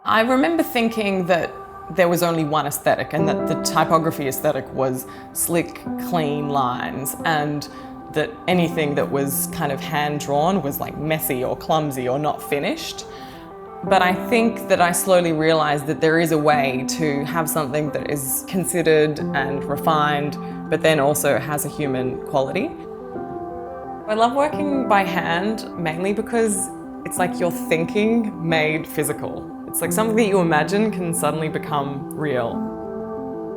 I remember thinking that there was only one aesthetic and that the typography aesthetic was slick, clean lines, and that anything that was kind of hand-drawn was like messy or clumsy or not finished. But I think that I slowly realized that there is a way to have something that is considered and refined, but then also has a human quality. I love working by hand mainly because it's like your thinking made physical. It's like something that you imagine can suddenly become real.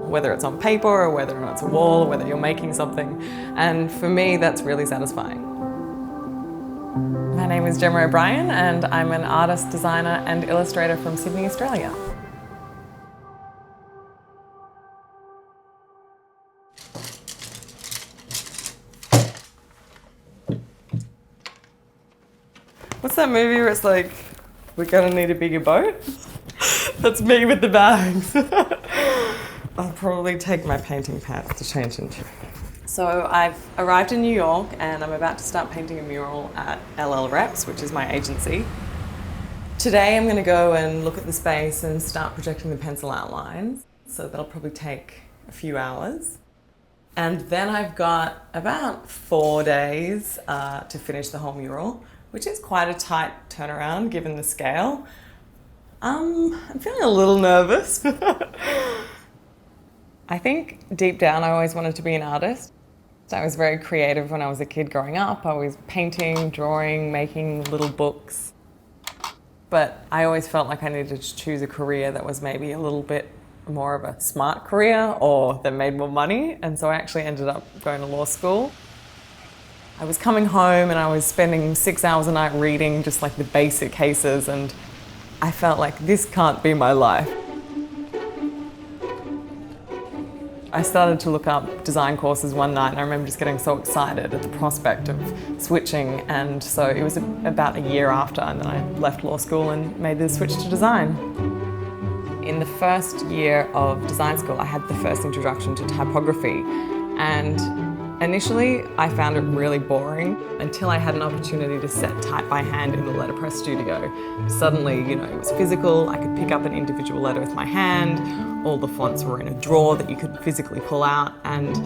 Whether it's on paper or whether it's a wall or whether you're making something. And for me, that's really satisfying. My name is Gemma O'Brien and I'm an artist, designer and illustrator from Sydney, Australia. What's that movie where it's like, we're gonna need a bigger boat? That's me with the bags. I'll probably take my painting pads to change into. So I've arrived in New York and I'm about to start painting a mural at LL Reps, which is my agency. Today I'm gonna go and look at the space and start projecting the pencil outlines. So that'll probably take a few hours. And then I've got about 4 days to finish the whole mural, which is quite a tight turnaround given the scale. I'm feeling a little nervous. I think deep down I always wanted to be an artist. I was very creative when I was a kid growing up. I was painting, drawing, making little books. But I always felt like I needed to choose a career that was maybe a little bit more of a smart career or that made more money. And so I actually ended up going to law school. I was coming home and I was spending 6 hours a night reading just like the basic cases, and I felt like this can't be my life. I started to look up design courses one night and I remember just getting so excited at the prospect of switching, and so it was about a year after and then I left law school and made the switch to design. In the first year of design school I had the first introduction to typography, and initially, I found it really boring until I had an opportunity to set type by hand in the letterpress studio. Suddenly, it was physical. I could pick up an individual letter with my hand. All the fonts were in a drawer that you could physically pull out. And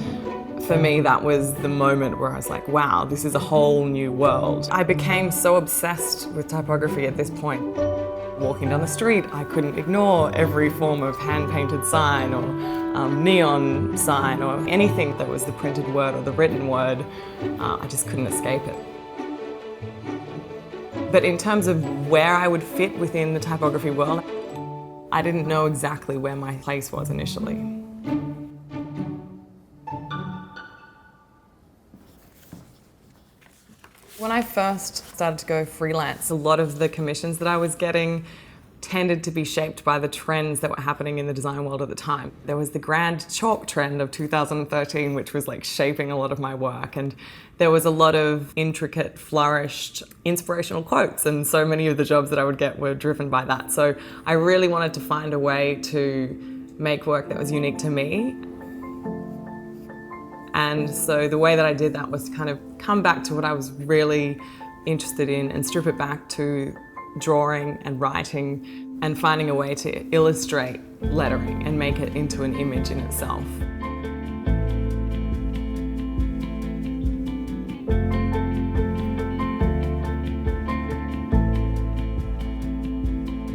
for me, that was the moment where I was like, wow, this is a whole new world. I became so obsessed with typography at this point. Walking down the street, I couldn't ignore every form of hand-painted sign or neon sign or anything that was the printed word or the written word. I just couldn't escape it. But in terms of where I would fit within the typography world, I didn't know exactly where my place was initially. When I first started to go freelance, a lot of the commissions that I was getting tended to be shaped by the trends that were happening in the design world at the time. There was the grand chalk trend of 2013, which was like shaping a lot of my work. And there was a lot of intricate, flourished, inspirational quotes. And so many of the jobs that I would get were driven by that. So I really wanted to find a way to make work that was unique to me. And so the way that I did that was to kind of come back to what I was really interested in and strip it back to drawing and writing and finding a way to illustrate lettering and make it into an image in itself.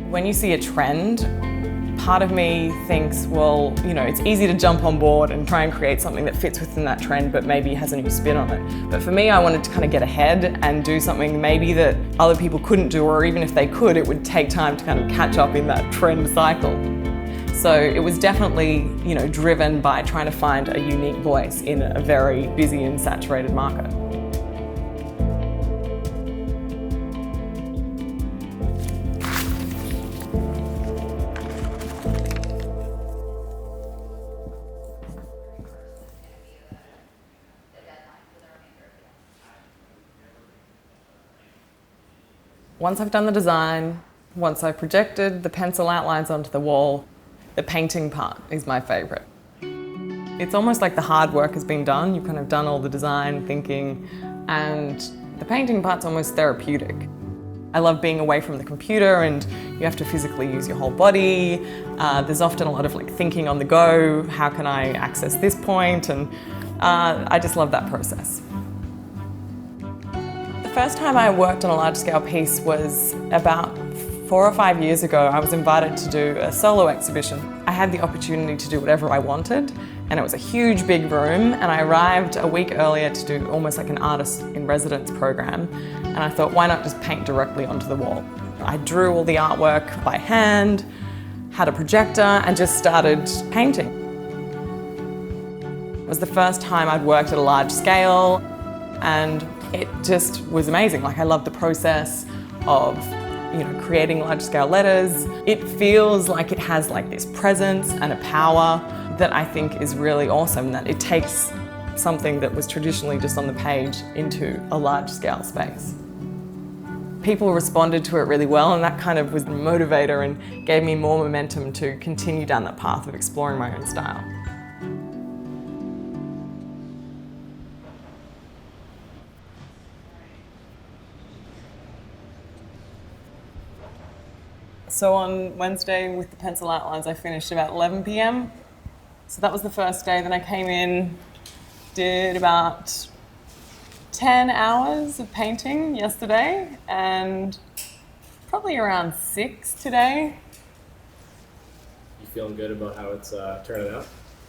When you see a trend, part of me thinks, well, it's easy to jump on board and try and create something that fits within that trend, but maybe has a new spin on it. But for me, I wanted to kind of get ahead and do something maybe that other people couldn't do, or even if they could, it would take time to kind of catch up in that trend cycle. So it was definitely, driven by trying to find a unique voice in a very busy and saturated market. Once I've done the design, once I've projected the pencil outlines onto the wall, the painting part is my favorite. It's almost like the hard work has been done. You've kind of done all the design thinking, and the painting part's almost therapeutic. I love being away from the computer and you have to physically use your whole body. There's often a lot of thinking on the go, how can I access this point? And I just love that process. The first time I worked on a large-scale piece was about 4 or 5 years ago. I was invited to do a solo exhibition. I had the opportunity to do whatever I wanted, and it was a huge big room, and I arrived a week earlier to do almost like an artist in residence program, and I thought, why not just paint directly onto the wall? I drew all the artwork by hand, had a projector, and just started painting. It was the first time I'd worked at a large scale, and it just was amazing. I loved the process of creating large-scale letters. It feels like it has this presence and a power that I think is really awesome, that it takes something that was traditionally just on the page into a large-scale space. People responded to it really well, and that kind of was the motivator and gave me more momentum to continue down that path of exploring my own style. So on Wednesday with the pencil outlines, I finished about 11 p.m. So that was the first day. Then I came in, did about 10 hours of painting yesterday and probably around 6 today. You feeling good about how it's turning out?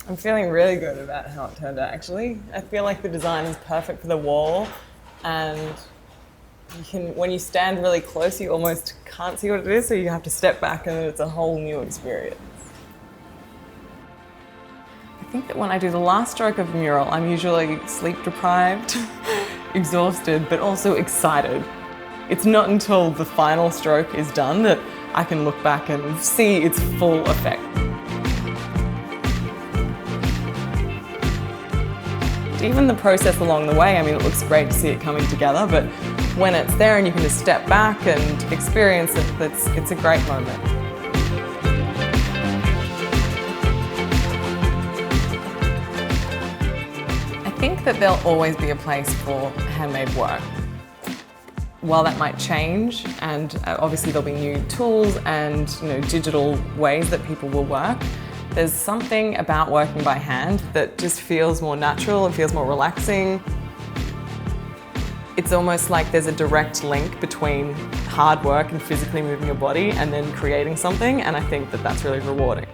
I'm feeling really good about how it turned out, actually. I feel like the design is perfect for the wall, and when you stand really close, you almost can't see what it is, so you have to step back and it's a whole new experience. I think that when I do the last stroke of a mural, I'm usually sleep deprived, exhausted, but also excited. It's not until the final stroke is done that I can look back and see its full effect. Even the process along the way, it looks great to see it coming together, but when it's there and you can just step back and experience it, it's a great moment. I think that there'll always be a place for handmade work. While that might change, and obviously there'll be new tools and digital ways that people will work, there's something about working by hand that just feels more natural and feels more relaxing. It's almost like there's a direct link between hard work and physically moving your body and then creating something, and I think that that's really rewarding.